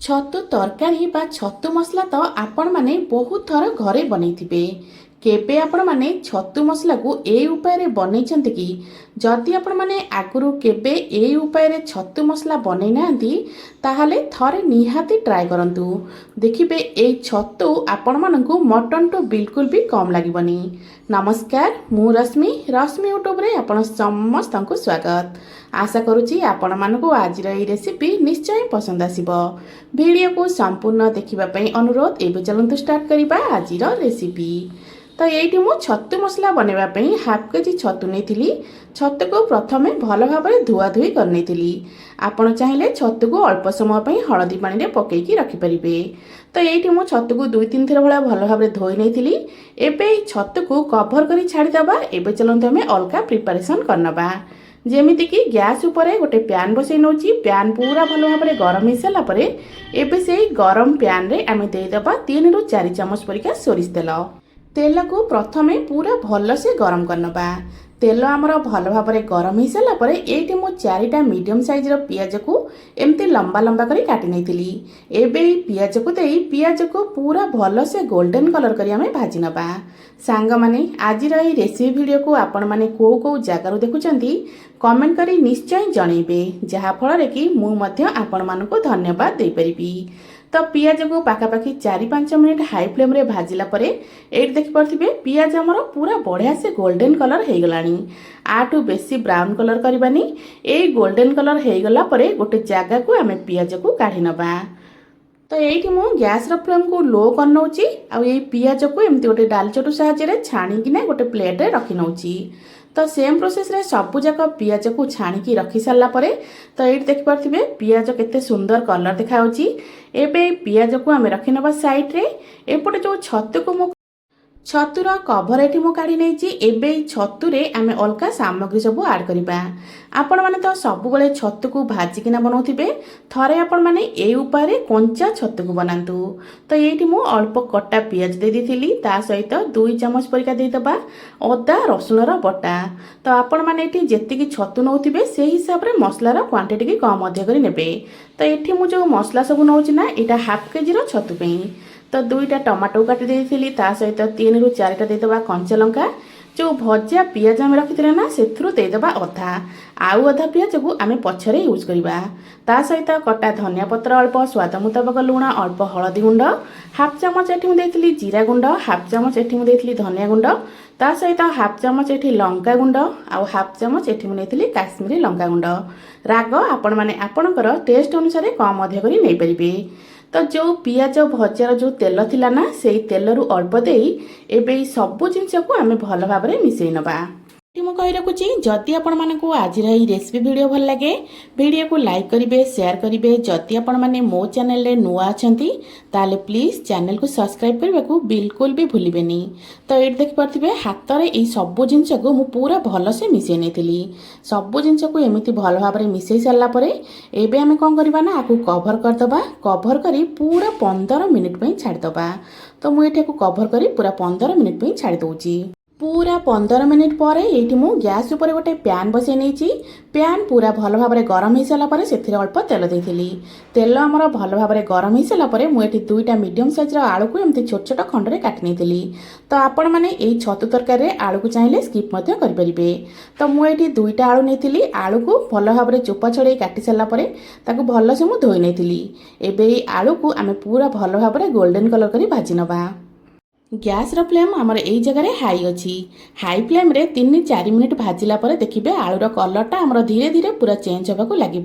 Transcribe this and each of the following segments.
ଛତୁ ତରକାରୀ ବା ଛତୁ ମସଲା ତ ଆପଣମାନେ ବହୁତ ଥର ଘରେ ବନେଇଥିବେ। କେବେ ଆପଣମାନେ ଛତୁ ମସଲାକୁ ଏଇ ଉପାୟରେ ବନେଇଛନ୍ତି କି? ଯଦି ଆପଣମାନେ ଆଗରୁ କେବେ ଏଇ ଉପାୟରେ ଛତୁ ମସଲା ବନେଇ ନାହାନ୍ତି ତାହେଲେ ଥରେ ନିହାତି ଟ୍ରାଏ କରନ୍ତୁ। ଦେଖିବେ ଏଇ ଛତୁ ଆପଣମାନଙ୍କୁ ମଟନଠୁ ବିଲକୁଲ ବି କମ୍ ଲାଗିବନି। ନମସ୍କାର, ମୁଁ ରଶ୍ମି ୟୁଟ୍ୟୁବରେ ଆପଣ ସମସ୍ତଙ୍କୁ ସ୍ୱାଗତ। ଆଶା କରୁଛି ଆପଣମାନଙ୍କୁ ଆଜିର ଏହି ରେସିପି ନିଶ୍ଚୟ ପସନ୍ଦ ଆସିବ। ଭିଡ଼ିଓକୁ ସମ୍ପୂର୍ଣ୍ଣ ଦେଖିବା ପାଇଁ ଅନୁରୋଧ। ଏବେ ଚାଲନ୍ତୁ ଷ୍ଟାର୍ଟ କରିବା ଆଜିର ରେସିପି। ତ ଏଇଠି ମୁଁ ଛତୁ ମସଲା ବନେଇବା ପାଇଁ ହାଫ୍ କେଜି ଛତୁ ନେଇଥିଲି। ଛତୁକୁ ପ୍ରଥମେ ଭଲ ଭାବରେ ଧୁଆଧୁଇ କରିନେଇଥିଲି। ଆପଣ ଚାହିଁଲେ ଛତୁକୁ ଅଳ୍ପ ସମୟ ପାଇଁ ହଳଦୀ ପାଣିରେ ପକେଇକି ରଖିପାରିବେ। ତ ଏଇଠି ମୁଁ ଛତୁକୁ 2-3 ଥର ଭଳିଆ ଭଲ ଭାବରେ ଧୋଇ ନେଇଥିଲି। ଏବେ ଏହି ଛତୁକୁ କଭର କରି ଛାଡ଼ିଦେବା। ଏବେ ଚାଲନ୍ତୁ ଆମେ ଅଲଗା ପ୍ରିପାରେସନ୍ କରିନେବା। ଯେମିତିକି ଗ୍ୟାସ୍ ଉପରେ ଗୋଟେ ପ୍ୟାନ୍ ବସାଇ ନେଉଛି। ପ୍ୟାନ୍ ପୁରା ଭଲ ଭାବରେ ଗରମ ହେଇସାରିଲା ପରେ ଏବେ ସେଇ ଗରମ ପ୍ୟାନ୍ରେ ଆମେ ଦେଇଦେବା 3ରୁ 4 ଚାମଚ ପରିକା ସୋରିଷ ତେଲ। ତେଲକୁ ପ୍ରଥମେ ପୁରା ଭଲସେ ଗରମ କରିନେବା। ତେଲ ଆମର ଭଲ ଭାବରେ ଗରମ ହେଇସାରିଲା ପରେ ଏଇଠି ମୁଁ 4ଟା ମିଡ଼ିୟମ୍ ସାଇଜ୍ର ପିଆଜକୁ ଏମିତି ଲମ୍ବା ଲମ୍ବା କରି କାଟି ନେଇଥିଲି। ଏବେ এই ପିଆଜକୁ ଦେଇ ପିଆଜକୁ ପୁରା ଭଲସେ ଗୋଲ୍ଡେନ୍ କଲର୍ କରି ଆମେ ଭାଜି ନେବା। ସାଙ୍ଗମାନେ, ଆଜିର ଏହି ରେସିପି ଭିଡ଼ିଓକୁ ଆପଣମାନେ କେଉଁ କେଉଁ ଜାଗାରୁ ଦେଖୁଛନ୍ତି କମେଣ୍ଟ କରି ନିଶ୍ଚୟ ଜଣାଇବେ, ଯାହାଫଳରେ କି ମୁଁ ମଧ୍ୟ ଆପଣମାନଙ୍କୁ ଧନ୍ୟବାଦ ଦେଇପାରିବି। ତ ପିଆଜକୁ ପାଖାପାଖି 4-5 ମିନିଟ୍ ହାଇ ଫ୍ଲେମ୍ରେ ଭାଜିଲା ପରେ ଏଇଠି ଦେଖିପାରୁଥିବେ ପିଆଜ ଆମର ପୁରା ବଢ଼ିଆ ସେ ଗୋଲ୍ଡେନ୍ କଲର୍ ହେଇଗଲାଣି। ଆଠୁ ବେଶୀ ବ୍ରାଉନ୍ କଲର୍ କରିବାନି। ଏଇ ଗୋଲ୍ଡେନ୍ କଲର୍ ହେଇଗଲା ପରେ ଗୋଟେ ଜାଗାକୁ ଆମେ ପିଆଜକୁ କାଢ଼ି ନେବା। ତ ଏଇଠି ମୁଁ ଗ୍ୟାସ୍ର ଫ୍ଲେମ୍କୁ ଲୋ କରିନେଉଛି। ଆଉ ଏଇ ପିଆଜକୁ ଏମିତି ଗୋଟେ ଡାଲଚଟୁ ସାହାଯ୍ୟରେ ଛାଣିକିନା ଗୋଟେ ପ୍ଲେଟ୍ରେ ରଖି ନେଉଛି। ତ ସେମ୍ ପ୍ରୋସେସ୍ରେ ସବୁଯାକ ପିଆଜକୁ ଛାଣିକି ରଖି ସାରିଲା ପରେ ତ ଏଇଠି ଦେଖିପାରୁଥିବେ ପିଆଜ କେତେ ସୁନ୍ଦର କଲର୍ ଦେଖାଯାଉଛି। ଏବେ এই ପିଆଜକୁ ଆମେ ରଖିନେବା ସାଇଡ଼୍ରେ। ଏପଟେ ଯେଉଁ ଛତୁକୁ ମୁଁ ଛତୁର କଭର ଏଠି ମୁଁ କାଢ଼ି ନେଇଛି। ଏବେ এই ଛତୁରେ ଆମେ ଅଲଗା ସାମଗ୍ରୀ ସବୁ ଆଡ଼୍ କରିବା। ଆପଣମାନେ ତ ସବୁବେଳେ ଛତୁକୁ ଭାଜିକିନା ବନାଉଥିବେ। ଥରେ ଆପଣମାନେ ଏଇ ଉପାୟରେ କଞ୍ଚା ଛତୁକୁ ବନାନ୍ତୁ। ତ ଏଇଠି ମୁଁ ଅଳ୍ପ କଟା ପିଆଜ ଦେଇଦେଇଥିଲି। ତା ସହିତ 2 ଚାମଚ ପରିକା ଦେଇଦେବା ଅଦା ରସୁଣର ବଟା। ତ ଆପଣମାନେ ଏଠି ଯେତିକି ଛତୁ ନେଉଥିବେ ସେହି ହିସାବରେ ମସଲାର କ୍ୱାଣ୍ଟିଟିକି କମ୍ ଅଧିକ କରି ନେବେ। ତ ଏଠି ମୁଁ ଯେଉଁ ମସଲା ସବୁ ନେଉଛି ନା ଏଇଟା ହାଫ୍ କେଜିର ଛତୁ ପାଇଁ। ତ 2ଟା ଟମାଟୋ କାଟି ଦେଇଥିଲି। ତା ସହିତ 3ରୁ 4ଟା ଦେଇଦେବା କଞ୍ଚା ଲଙ୍କା। ଯେଉଁ ଭଜା ପିଆଜ ଆମେ ରଖିଥିଲେ ନା ସେଥିରୁ ଦେଇଦେବା ଅଧା। ଆଉ ଅଧା ପିଆଜକୁ ଆମେ ପଛରେ ୟୁଜ୍ କରିବା। ତା ସହିତ କଟା ଧନିଆ ପତ୍ର ଅଳ୍ପ, ସ୍ୱାଦ ମୁତାବକ ଲୁଣ, ଅଳ୍ପ ହଳଦୀ ଗୁଣ୍ଡ, ହାଫ୍ ଚାମଚ ଏଠି ମୁଁ ଦେଇଥିଲି ଜିରା ଗୁଣ୍ଡ, ହାଫ୍ ଚାମଚ ଏଠି ମୁଁ ଦେଇଥିଲି ଧନିଆ ଗୁଣ୍ଡ, ତା ସହିତ ହାଫ୍ ଚାମଚ ଏଠି ଲଙ୍କା ଗୁଣ୍ଡ, ଆଉ ହାଫ୍ ଚାମଚ ଏଠି ମୁଁ ନେଇଥିଲି କାଶ୍ମୀରୀ ଲଙ୍କା ଗୁଣ୍ଡ। ରାଗ ଆପଣମାନେ ଆପଣଙ୍କର ଟେଷ୍ଟ ଅନୁସାରେ କମ୍ ଅଧିକ କରି ନେଇପାରିବେ। ତ ଯେଉଁ ପିଆଜ ଭଜାର ଯେଉଁ ତେଲ ଥିଲା ନା ସେଇ ତେଲରୁ ଅଳ୍ପ ଦେଇ ଏବେ এই ସବୁ ଜିନିଷକୁ ଆମେ ଭଲ ଭାବରେ ମିଶାଇ ନେବା। ମୁଁ କହି ରଖୁଛି, ଯଦି ଆପଣମାନଙ୍କୁ ଆଜିର ଏହି ରେସିପି ଭିଡ଼ିଓ ଭଲ ଲାଗେ ଭିଡ଼ିଓକୁ ଲାଇକ୍ କରିବେ, ସେୟାର କରିବେ। ଯଦି ଆପଣମାନେ ମୋ ଚ୍ୟାନେଲରେ ନୂଆ ଅଛନ୍ତି ତାହେଲେ ପ୍ଲିଜ୍ ଚ୍ୟାନେଲକୁ ସବସ୍କ୍ରାଇବ୍ କରିବାକୁ ବିଲକୁଲ ବି ଭୁଲିବେନି। ତ ଏଇଠି ଦେଖିପାରୁଥିବେ ହାତରେ এই ସବୁ ଜିନିଷକୁ ମୁଁ ପୁରା ଭଲସେ ମିଶାଇ ନେଇଥିଲି। ସବୁ ଜିନିଷକୁ ଏମିତି ଭଲ ଭାବରେ ମିଶାଇ ସାରିଲା ପରେ ଏବେ ଆମେ କ'ଣ କରିବା ନା ଆକୁ କଭର କରିଦେବା। କଭର କରି ପୁରା 15 ମିନିଟ୍ ପାଇଁ ଛାଡ଼ିଦେବା। ତ ମୁଁ ଏଠାକୁ କଭର କରି ପୁରା 15 ମିନିଟ୍ ପାଇଁ ଛାଡ଼ି ଦେଉଛି। पूरा 15 मिनिट पर ये मु गैस उपर गोटे प्यान बसई नहीं। प्यान पूरा भल भाव गरम हो सारापर से अल्प तेल देती। तेल आमर भल भाव गरम हो सारापर मुझे 2टा मीडियम साइज्र आलू को एमती छोट छोट खंडे काटि नहीं। तो आपण मैंने यही छतु तरकारी आलू को चाहिए स्किप करेंगे। तो मुझे 2टा आलू नहीं, आलू को भल भाव चोपा छड़े काटि सारापर भल से मुझे धोई नहीं। एवं आलू को आम पूरा भल भाव गोल्डन कलर कर भाजी नवा। गैस फ्लेम आमर यही जगह हाई अच्छी। हाई फ्लेम रे 3-4 मिनिट भाजिला पर देखिए आलूर कलरटा आमर धीरे धीरे पूरा चेंज होगा लगे।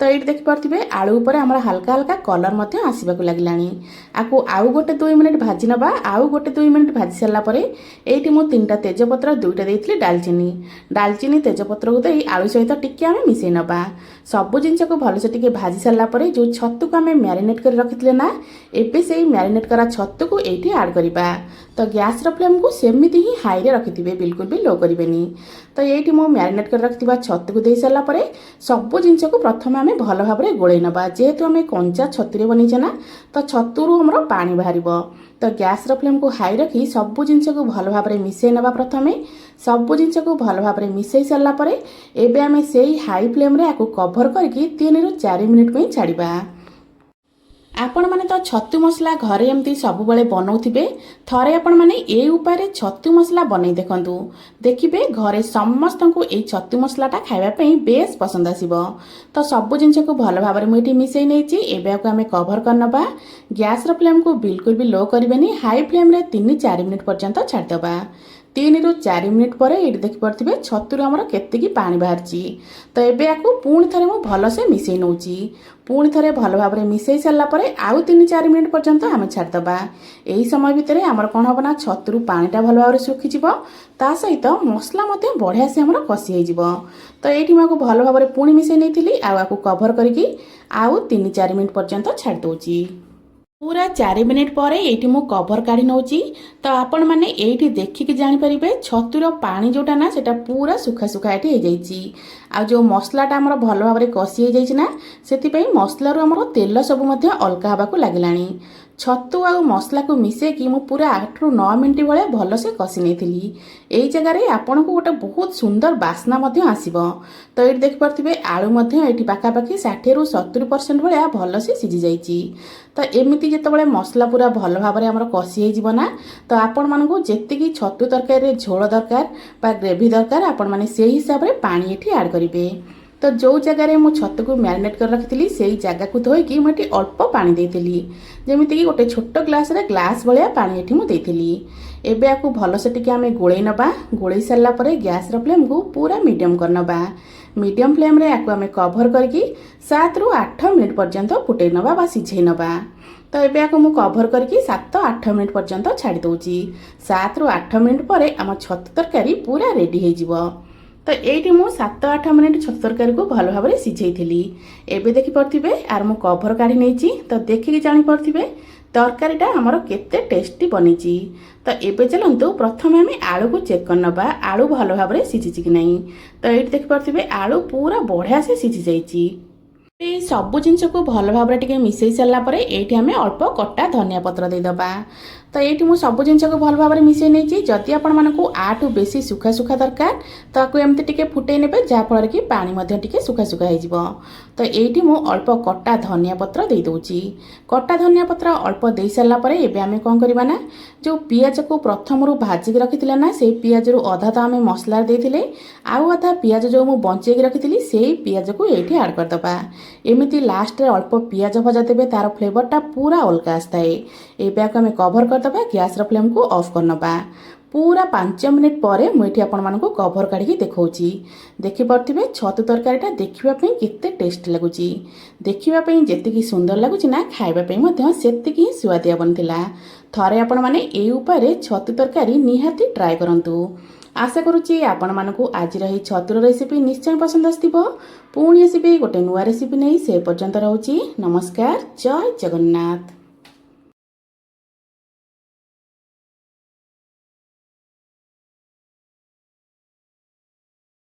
तो ये देखिपे आलू उपर आमर हल्का हल्का कलर आसवाक लगे। आपको आउ गोटे 2 मिनिट भाजी नवा। आउ गोटे 2 मिनिट भाजी सारापर ये मुझे 3टा तेजपत्र 2टा देती डालचीनी तेजपत्र को दे आलू सहित टिके आम मिसई नवा। सबू जिनस को भलसे टिके भाजी सारापर जो छतु को आम मैरिनेट कर रखी ना एबे से मैरिनेट करा छतु को ये आड करवा। तो गैस फ्लेम को सेमती ही हाई रे रखिथे, बिल्कुल भी लो करेंगे। तो ये मुझे मैरिनेट कर रखी छतु को दे सारापर सबू जिनस को प्रथम आम भल भाव गोल नवा। जेहेतु आम कंचा छतुरे बनईचे ना तो छतुरु हमर पानी बाहर। तो गैस फ्लेम को हाई रखी सबू जिनस को भल भाव मिसई नवा। प्रथम सबू जिनस को भल भाव मिसई सारापर एबे आम से हाई फ्लेम रे आपको कभर करके 3-4 मिनिट छाड़वा। ଆପଣମାନେ ତ ଛତୁ ମସଲା ଘରେ ଏମିତି ସବୁବେଳେ ବନାଉଥିବେ। ଥରେ ଆପଣମାନେ ଏଇ ଉପାୟରେ ଛତୁ ମସଲା ବନେଇ ଦେଖନ୍ତୁ। ଦେଖିବେ ଘରେ ସମସ୍ତଙ୍କୁ ଏଇ ଛତୁ ମସଲାଟା ଖାଇବା ପାଇଁ ବେଶ ପସନ୍ଦ ଆସିବ। ତ ସବୁ ଜିନିଷକୁ ଭଲ ଭାବରେ ମୁଁ ଏଠି ମିଶାଇ ନେଇଛି। ଏବେ ଆକୁ ଆମେ କଭର କରିନେବା। ଗ୍ୟାସ୍ର ଫ୍ଲେମ୍କୁ ବିଲକୁଲ ବି ଲୋ କରିବେନି, ହାଇ ଫ୍ଲେମ୍ରେ 3-4 ମିନିଟ୍ ପର୍ଯ୍ୟନ୍ତ ଛାଡ଼ିଦେବା। 3ରୁ 4 ମିନିଟ୍ ପରେ ଏଇଠି ଦେଖିପାରୁଥିବେ ଛତୁରୁ ଆମର କେତିକି ପାଣି ବାହାରିଛି। ତ ଏବେ ଆକୁ ପୁଣି ଥରେ ମୁଁ ଭଲସେ ମିଶାଇ ନେଉଛି। ପୁଣି ଥରେ ଭଲ ଭାବରେ ମିଶାଇ ସାରିଲା ପରେ ଆଉ 3-4 ମିନିଟ୍ ପର୍ଯ୍ୟନ୍ତ ଆମେ ଛାଡ଼ିଦେବା। ଏହି ସମୟ ଭିତରେ ଆମର କ'ଣ ହେବ ନା ଛତୁରୁ ପାଣିଟା ଭଲ ଭାବରେ ଶୁଖିଯିବ, ତା ସହିତ ମସଲା ମଧ୍ୟ ବଢ଼ିଆ ସେ ଆମର କଷି ହେଇଯିବ। ତ ଏଇଠି ମୁଁ ଆକୁ ଭଲ ଭାବରେ ପୁଣି ମିଶାଇ ନେଇଥିଲି, ଆଉ ଆକୁ କଭର କରିକି ଆଉ 3-4 ମିନିଟ୍ ପର୍ଯ୍ୟନ୍ତ ଛାଡ଼ି ଦେଉଛି। ପୁରା 4 ମିନିଟ୍ ପରେ ଏଇଠି ମୁଁ କଭର କାଢ଼ି ନେଉଛି। ତ ଆପଣମାନେ ଏଇଠି ଦେଖିକି ଜାଣିପାରିବେ ଛତୁର ପାଣି ଯେଉଁଟା ନା ସେଇଟା ପୁରା ଶୁଖା ଶୁଖା ଏଠି ହେଇଯାଇଛି। ଆଉ ଯେଉଁ ମସଲାଟା ଆମର ଭଲ ଭାବରେ କଷି ହେଇଯାଇଛି ନା, ସେଥିପାଇଁ ମସଲାରୁ ଆମର ତେଲ ସବୁ ମଧ୍ୟ ଅଲଗା ହେବାକୁ ଲାଗିଲାଣି। ଛତୁ ଆଉ ମସଲାକୁ ମିଶାଇକି ମୁଁ ପୁରା 8-9 ମିନିଟ୍ ଭଳିଆ ଭଲସେ କଷି ନେଇଥିଲି। ଏଇ ଜାଗାରେ ଆପଣଙ୍କୁ ଗୋଟେ ବହୁତ ସୁନ୍ଦର ବାସ୍ନା ମଧ୍ୟ ଆସିବ। ତ ଏଇଠି ଦେଖିପାରୁଥିବେ ଆଳୁ ମଧ୍ୟ ଏଇଠି ପାଖାପାଖି 60-70% ଭଳିଆ ଭଲସେ ସିଝି ଯାଇଛି। ତ ଏମିତି ଯେତେବେଳେ ମସଲା ପୁରା ଭଲ ଭାବରେ ଆମର କଷି ହେଇଯିବ ନା, ତ ଆପଣମାନଙ୍କୁ ଯେତିକି ଛତୁ ତରକାରୀରେ ଝୋଳ ଦରକାର ବା ଗ୍ରେଭି ଦରକାର ଆପଣମାନେ ସେଇ ହିସାବରେ ପାଣି ଏଠି ଆଡ଼୍ କରିବେ। ତ ଯେଉଁ ଜାଗାରେ ମୁଁ ଛତୁକୁ ମ୍ୟାରିନେଟ୍ କରି ରଖିଥିଲି ସେଇ ଜାଗାକୁ ଧୋଇକି ମୁଁ ଏଠି ଅଳ୍ପ ପାଣି ଦେଇଥିଲି। ଯେମିତିକି ଗୋଟେ ଛୋଟ ଗ୍ଲାସରେ ଗ୍ଲାସ୍ ଭଳିଆ ପାଣି ଏଠି ମୁଁ ଦେଇଥିଲି। ଏବେ ଆକୁ ଭଲସେ ଟିକେ ଆମେ ଗୋଳେଇ ନେବା। ଗୋଳେଇ ସାରିଲା ପରେ ଗ୍ୟାସ୍ର ଫ୍ଲେମ୍କୁ ପୁରା ମିଡ଼ିୟମ୍ କରିନେବା। ମିଡ଼ିୟମ୍ ଫ୍ଲେମ୍ରେ ଆକୁ ଆମେ କଭର କରିକି 7-8 ମିନିଟ୍ ପର୍ଯ୍ୟନ୍ତ ଫୁଟେଇ ନେବା ବା ସିଝେଇ ନେବା। ତ ଏବେ ଆକୁ ମୁଁ କଭର କରିକି 7-8 ମିନିଟ୍ ପର୍ଯ୍ୟନ୍ତ ଛାଡ଼ି ଦେଉଛି। 7-8 ମିନିଟ୍ ପରେ ଆମ ଛତୁ ତରକାରୀ ପୁରା ରେଡ଼ି ହେଇଯିବ। ତ ଏଇଠି ମୁଁ 7-8 ମିନିଟ୍ ଛତୁ ତରକାରୀକୁ ଭଲ ଭାବରେ ସିଝେଇଥିଲି। ଏବେ ଦେଖିପାରୁଥିବେ ଆର ମୁଁ କଭର କାଢ଼ି ନେଇଛି। ତ ଦେଖିକି ଜାଣିପାରୁଥିବେ ତରକାରୀଟା ଆମର କେତେ ଟେଷ୍ଟି ବନିଛି। ତ ଏବେ ଚାଲନ୍ତୁ ପ୍ରଥମେ ଆମେ ଆଳୁକୁ ଚେକ୍ କରିନେବା ଆଳୁ ଭଲ ଭାବରେ ସିଝିଛି କି ନାହିଁ। ତ ଏଇଠି ଦେଖିପାରୁଥିବେ ଆଳୁ ପୁରା ବଢ଼ିଆ ସେ ସିଝି ଯାଇଛି। এই ସବୁ ଜିନିଷକୁ ଭଲ ଭାବରେ ଟିକେ ମିଶାଇ ସାରିଲା ପରେ ଏଇଠି ଆମେ ଅଳ୍ପ କଟା ଧନିଆ ପତ୍ର ଦେଇଦେବା। ତ ଏଇଠି ମୁଁ ସବୁ ଜିନିଷକୁ ଭଲ ଭାବରେ ମିଶାଇ ନେଇଛି। ଯଦି ଆପଣମାନଙ୍କୁ ଆଠୁ ବେଶୀ ଶୁଖା ଶୁଖା ଦରକାର ତାକୁ ଏମିତି ଟିକେ ଫୁଟେଇ ନେବେ, ଯାହାଫଳରେ କି ପାଣି ମଧ୍ୟ ଟିକେ ଶୁଖା ଶୁଖା ହେଇଯିବ। ତ ଏଇଠି ମୁଁ ଅଳ୍ପ କଟା ଧନିଆ ପତ୍ର ଦେଇଦେଉଛି। କଟା ଧନିଆ ପତ୍ର ଅଳ୍ପ ଦେଇସାରିଲା ପରେ ଏବେ ଆମେ କ'ଣ କରିବା ନା, ଯେଉଁ ପିଆଜକୁ ପ୍ରଥମରୁ ଭାଜିକି ରଖିଥିଲେ ନା, ସେଇ ପିଆଜରୁ ଅଧା ତ ଆମେ ମସଲାରେ ଦେଇଥିଲେ, ଆଉ ଅଧା ପିଆଜ ଯେଉଁ ମୁଁ ବଞ୍ଚେଇକି ରଖିଥିଲି ସେଇ ପିଆଜକୁ ଏଇଠି ଆଡ଼୍ କରିଦେବା। ଏମିତି ଲାଷ୍ଟରେ ଅଳ୍ପ ପିଆଜ ଭଜା ଦେବେ, ତାର ଫ୍ଲେଭରଟା ପୁରା ଅଲଗା ଆସିଥାଏ। ଏବେ ଆକୁ ଆମେ କଭର କରିଦେବା, ଗ୍ୟାସ୍ର ଫ୍ଲେମ୍କୁ ଅଫ୍ କରିନେବା। ପୁରା 5 ମିନିଟ୍ ପରେ ମୁଁ ଏଠି ଆପଣମାନଙ୍କୁ କଭର କାଢ଼ିକି ଦେଖାଉଛି। ଦେଖିପାରୁଥିବେ ଛତୁ ତରକାରୀଟା ଦେଖିବା ପାଇଁ କେତେ ଟେଷ୍ଟି ଲାଗୁଛି। ଦେଖିବା ପାଇଁ ଯେତିକି ସୁନ୍ଦର ଲାଗୁଛି ନା, ଖାଇବା ପାଇଁ ମଧ୍ୟ ସେତିକି ହିଁ ସୁଆଦିଆ ବନିଥିଲା। ଥରେ ଆପଣମାନେ ଏଇ ଉପାୟରେ ଛତୁ ତରକାରୀ ନିହାତି ଟ୍ରାଏ କରନ୍ତୁ। ଆଶା କରୁଛି ଆପଣମାନଙ୍କୁ ଆଜିର ଏହି ଛତୁର ରେସିପି ନିଶ୍ଚୟ ପସନ୍ଦ ଆସିଥିବ। ପୁଣି ଆସିବି ଗୋଟେ ନୂଆ ରେସିପି ନେଇ। ସେ ପର୍ଯ୍ୟନ୍ତ ରହୁଛି ନମସ୍କାର, ଜୟ ଜଗନ୍ନାଥ।